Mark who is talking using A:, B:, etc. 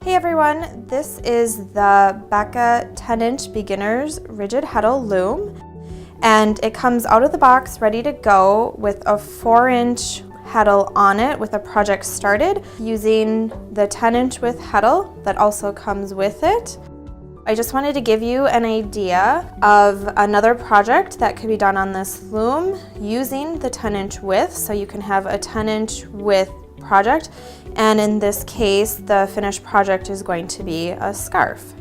A: Hey everyone, this is the BEKA 10-inch Beginner's Rigid Heddle Loom, and it comes out of the box ready to go with a 4-inch heddle on it with a project started using the 10-inch width heddle that also comes with it. I just wanted to give you an idea of another project that could be done on this loom using the 10-inch width, so you can have a 10-inch width project, and in this case the finished project is going to be a scarf.